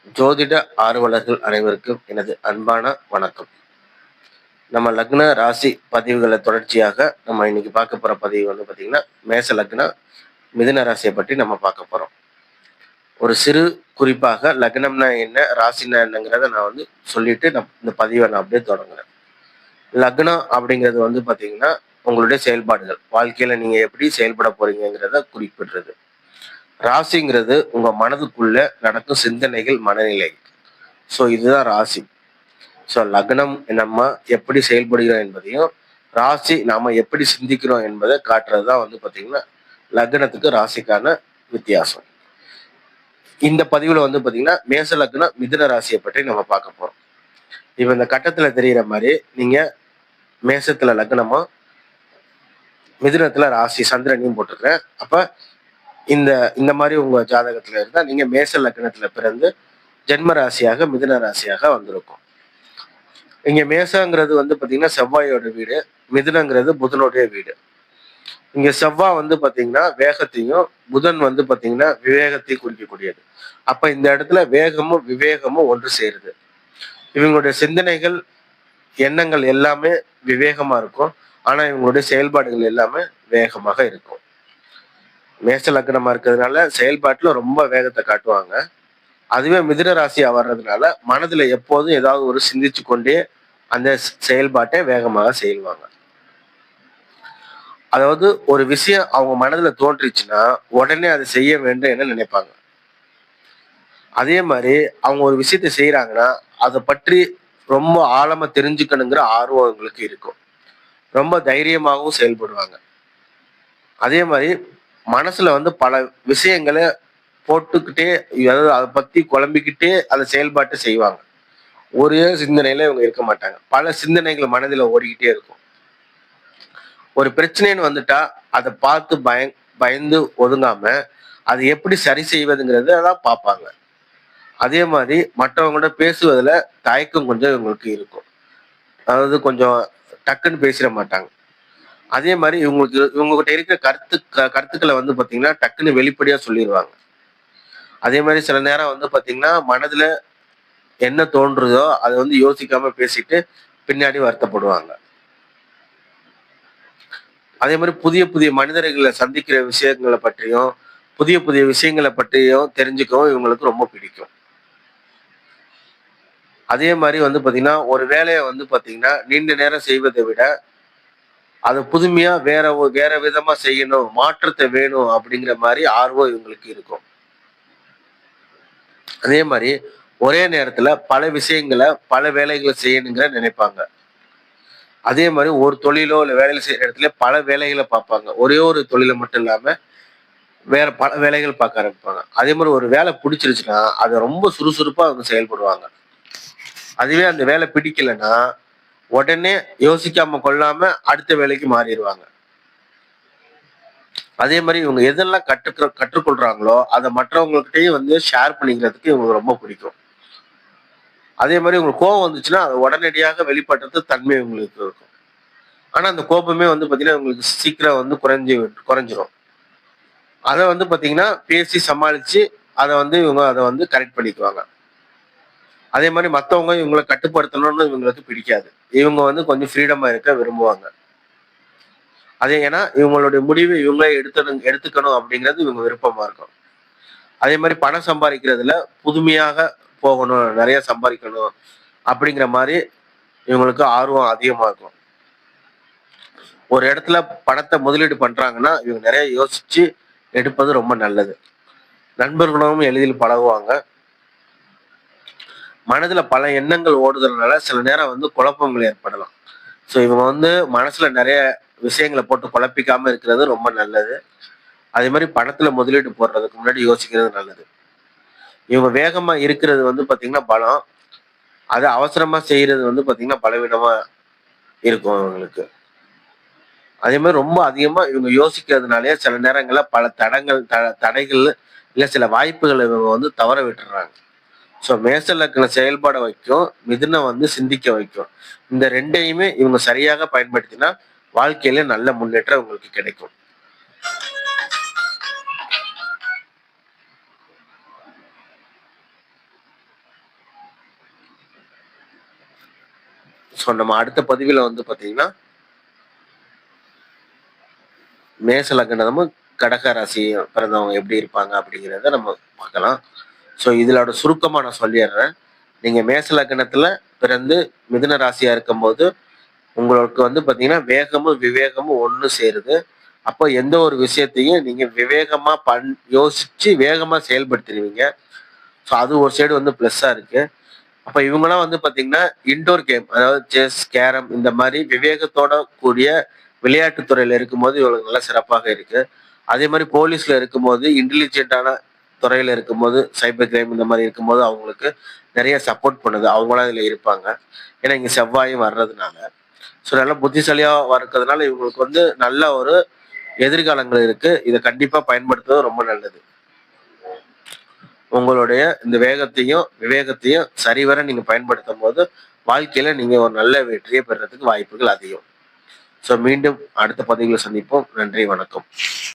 ஜோதிட ஆர்வலர்கள் அனைவருக்கும் எனது அன்பான வணக்கம். நம்ம லக்ன ராசி பதிவுகளை தொடர்ச்சியாக நம்ம இன்னைக்கு பார்க்க போற பதிவு வந்து பார்த்தீங்கன்னா, மேச லக்ன மிதுன ராசியை பற்றி நம்ம பார்க்க போறோம். ஒரு சிறு குறிப்பாக லக்னம்னா என்ன, ராசினா என்னங்கிறத நான் வந்து சொல்லிட்டு இந்த பதிவை நான் அப்படியே தொடங்குறேன். லக்னம் அப்படிங்கிறது வந்து பார்த்தீங்கன்னா, உங்களுடைய செயல்பாடுகள், வாழ்க்கையில நீங்க எப்படி செயல்பட போறீங்கிறத குறிப்பிடுறது. ராசிங்கிறது உங்க மனதுக்குள்ள நடக்கும் சிந்தனைகள், மனநிலை. ஸோ இதுதான் ராசி. ஸோ லக்னம் நம்ம எப்படி செயல்படுகிறோம் என்பதையும், ராசி நாம எப்படி சிந்திக்கிறோம் என்பதை காட்டுறது தான் வந்து பார்த்தீங்கன்னா, லக்னத்துக்கு ராசிக்கான வித்தியாசம். இந்த பதிவுல வந்து பார்த்தீங்கன்னா, மேச லக்னம் மிதுன ராசியை பற்றி நம்ம பார்க்க போறோம். இப்போ இந்த கட்டத்துல தெரிகிற மாதிரி நீங்க மேசத்துல லக்னமும் மிதுனத்துல ராசி சந்திரனையும் போட்டுக்கிறேன். அப்ப இந்த இந்த மாதிரி உங்க ஜாதகத்துல இருந்தா நீங்க மேச லக்னத்துல பிறந்து ஜென்ம ராசியாக மிதுன ராசியாக வந்திருக்கும். இங்க மேசங்கிறது வந்து பாத்தீங்கன்னா செவ்வாயோட வீடு, மிதுனங்கிறது புதனுடைய வீடு. இங்க செவ்வாய் வந்து பாத்தீங்கன்னா வேகத்தையும், புதன் வந்து பாத்தீங்கன்னா விவேகத்தையும் குறிக்கக்கூடியது. அப்ப இந்த இடத்துல வேகமும் விவேகமும் ஒன்று சேருது. இவங்களுடைய சிந்தனைகள், எண்ணங்கள் எல்லாமே விவேகமா இருக்கும். ஆனா இவங்களுடைய செயல்பாடுகள் எல்லாமே வேகமாக இருக்கும். மேச லக்னமா இருக்கிறதுனால செயல்பாட்டுல ரொம்ப வேகத்தை காட்டுவாங்க. அதுவே மிதுன ராசியா வர்றதுனால மனதுல எப்போதும் ஏதாவது ஒரு சிந்திச்சு கொண்டே அந்த செயல்பாட்டை வேகமாக செய்வாங்க. அதாவது ஒரு விஷயம் அவங்க மனதுல தோன்றுச்சுன்னா உடனே அதை செய்ய வேண்டும் என நினைப்பாங்க. அதே மாதிரி அவங்க ஒரு விஷயத்தை செய்யறாங்கன்னா அதை பற்றி ரொம்ப ஆழமா தெரிஞ்சுக்கணுங்கிற ஆர்வம் அவங்களுக்கு இருக்கும். ரொம்ப தைரியமாகவும் செயல்படுவாங்க. அதே மாதிரி மனசுல வந்து பல விஷயங்களை போட்டுக்கிட்டே, அதாவது அதை பத்தி குழம்பிக்கிட்டே அந்த செயல்பாட்டை செய்வாங்க. ஒரே சிந்தனையில இவங்க இருக்க மாட்டாங்க. பல சிந்தனைகள் மனதில் ஓடிக்கிட்டே இருக்கும். ஒரு பிரச்சனைன்னு வந்துட்டா அதை பார்த்து பயந்து ஒதுங்காம அது எப்படி சரி செய்வதுங்கிறத தான் பார்ப்பாங்க. அதே மாதிரி மற்றவங்களோட பேசுவதுல தயக்கம் கொஞ்சம் இவங்களுக்கு இருக்கும். அதாவது கொஞ்சம் டக்குன்னு பேசிட மாட்டாங்க. அதே மாதிரி இவங்ககிட்ட இருக்கிற கருத்துக்களை வந்து பாத்தீங்கன்னா டக்குன்னு வெளிப்படையா சொல்லிடுவாங்க. அதே மாதிரி சில நேரம் வந்து பாத்தீங்கன்னா மனதுல என்ன தோன்றுதோ அதை வந்து யோசிக்காம பேசிட்டு பின்னாடி வருத்தப்படுவாங்க. அதே மாதிரி புதிய புதிய மனிதர்களை சந்திக்கிற விஷயங்களை பற்றியும், புதிய புதிய விஷயங்களை பற்றியும் தெரிஞ்சுக்கவும் இவங்களுக்கு ரொம்ப பிடிக்கும். அதே மாதிரி வந்து பாத்தீங்கன்னா ஒரு வேலையை வந்து பாத்தீங்கன்னா நீண்ட நேரம் செய்வதை விட அது புதுமையா வேற விதமா செய்யணும், மாற்றத்தை வேணும் அப்படிங்கிற மாதிரி ஆர்வம் இவங்களுக்கு இருக்கும். அதே மாதிரி ஒரே நேரத்துல பல விஷயங்களை, பல வேலைகளை செய்யணுங்கிற நினைப்பாங்க. அதே மாதிரி ஒரு தொழிலோ இல்ல வேலையில செய்யற இடத்துல பல வேலைகளை பார்ப்பாங்க. ஒரே ஒரு தொழிலை மட்டும் இல்லாம வேற பல வேலைகள் பார்க்க ஆரம்பிப்பாங்க. அதே மாதிரி ஒரு வேலை பிடிச்சிருச்சுன்னா அதை ரொம்ப சுறுசுறுப்பா அவங்க செயல்படுவாங்க. அதுவே அந்த வேலை பிடிக்கலைன்னா உடனே யோசிக்காம கொள்ளாம அடுத்த வேலைக்கு மாறிடுவாங்க. அதே மாதிரி இவங்க எதெல்லாம் கற்றுக்கொள்றாங்களோ அதை மற்றவங்ககிட்டயும் வந்து ஷேர் பண்ணிக்கிறதுக்கு இவங்களுக்கு ரொம்ப பிடிக்கும். அதே மாதிரி உங்களுக்கு கோபம் வந்துச்சுன்னா அதை உடனடியாக வெளிப்படுறது தன்மை இவங்களுக்கு இருக்கும். ஆனா அந்த கோபமே வந்து பாத்தீங்கன்னா உங்களுக்கு சீக்கிரம் வந்து குறைஞ்சிரும். அதை வந்து பாத்தீங்கன்னா பேசி சமாளிச்சு அதை வந்து இவங்க அதை வந்து கரெக்ட் பண்ணிக்குவாங்க. அதே மாதிரி மற்றவங்க இவங்களை கட்டுப்படுத்தணும்னு இவங்களுக்கு பிடிக்காது. இவங்க வந்து கொஞ்சம் ஃப்ரீடமா இருக்க விரும்புவாங்க. அதே ஏன்னா இவங்களுடைய முடிவு இவங்களே எடுத்துக்கணும் அப்படிங்கிறது இவங்க விருப்பமா இருக்கும். அதே மாதிரி பணம் சம்பாதிக்கிறதுல புதுமையாக போகணும், நிறைய சம்பாதிக்கணும் அப்படிங்கிற மாதிரி இவங்களுக்கு ஆர்வம் அதிகமா இருக்கும். ஒரு இடத்துல பணத்தை முதலீடு பண்றாங்கன்னா இவங்க நிறைய யோசிச்சு எடுப்பது ரொம்ப நல்லது. நண்பர்களும் எளிதில் பழகுவாங்க. மனதுல பல எண்ணங்கள் ஓடுதல்னால சில நேரம் வந்து குழப்பங்கள் ஏற்படலாம். ஸோ இவங்க வந்து மனசுல நிறைய விஷயங்களை போட்டு குழப்பிக்காம இருக்கிறது ரொம்ப நல்லது. அதே மாதிரி பணத்துல முதலீடு போடுறதுக்கு முன்னாடி யோசிக்கிறது நல்லது. இவங்க வேகமா இருக்கிறது வந்து பாத்தீங்கன்னா பலம். அது அவசரமா செய்யறது வந்து பாத்தீங்கன்னா பலவீனமா இருக்கும் இவங்களுக்கு. அதே மாதிரி ரொம்ப அதிகமா இவங்க யோசிக்கிறதுனாலே சில நேரங்கள்ல பல தடைகள் இல்ல சில வாய்ப்புகளை இவங்க வந்து தவற விட்டுறாங்க. ஸோ மேச லக்ன செயல்பட வைக்கும், மிதுனம் வந்து சிந்திக்க வைக்கும். இந்த ரெண்டையுமே இவங்க சரியாக பயன்படுத்தினா வாழ்க்கையில நல்ல முன்னேற்றம் உங்களுக்கு கிடைக்கும். ஸோ நம்ம அடுத்த பதிவில் வந்து பார்த்தீங்கன்னா மேச லக்னமும் கடக ராசி பிறந்தவங்க எப்படி இருப்பாங்க அப்படிங்கிறத நம்ம பார்க்கலாம். ஸோ இதோட சுருக்கமாக நான் சொல்லிடுறேன். நீங்கள் மேச லக்னத்தில் பிறந்து மிதுன ராசியாக இருக்கும்போது உங்களுக்கு வந்து பார்த்தீங்கன்னா வேகமும் விவேகமும் ஒன்று சேருது. அப்போ எந்த ஒரு விஷயத்தையும் நீங்கள் விவேகமாக யோசித்து வேகமாக செயல்படுத்திடுவீங்க. ஸோ அது ஒரு சைடு வந்து ப்ளஸ்ஸாக இருக்குது. அப்போ இவங்கெல்லாம் வந்து பார்த்தீங்கன்னா இன்டோர் கேம், அதாவது செஸ், கேரம் இந்த மாதிரி விவேகத்தோட கூடிய விளையாட்டுத்துறையில் இருக்கும்போது இவங்களுக்கு நல்லா சிறப்பாக இருக்கு. அதே மாதிரி போலீஸ்ல இருக்கும்போது இன்டெலிஜென்ட்டான துறையில இருக்கும்போது சைபர் கிரைம் இந்த மாதிரி இருக்கும்போது அவங்களுக்கு நிறைய சப்போர்ட் பண்ணுது. அவங்களாம் இதில் இருப்பாங்க. ஏன்னா இங்கே செவ்வாயும் வர்றதுனால. ஸோ நல்லா புத்திசாலியாக இருக்கிறதுனால இவங்களுக்கு வந்து நல்ல ஒரு எதிர்காலங்கள் இருக்கு. இதை கண்டிப்பாக பயன்படுத்துவது ரொம்ப நல்லது. உங்களுடைய இந்த வேகத்தையும் விவேகத்தையும் சரிவர நீங்க பயன்படுத்தும் போது வாழ்க்கையில நீங்க ஒரு நல்ல வெற்றியை பெறறதுக்கு வாய்ப்புகள் அதிகம். ஸோ மீண்டும் அடுத்த பதிவில் சந்திப்போம். நன்றி, வணக்கம்.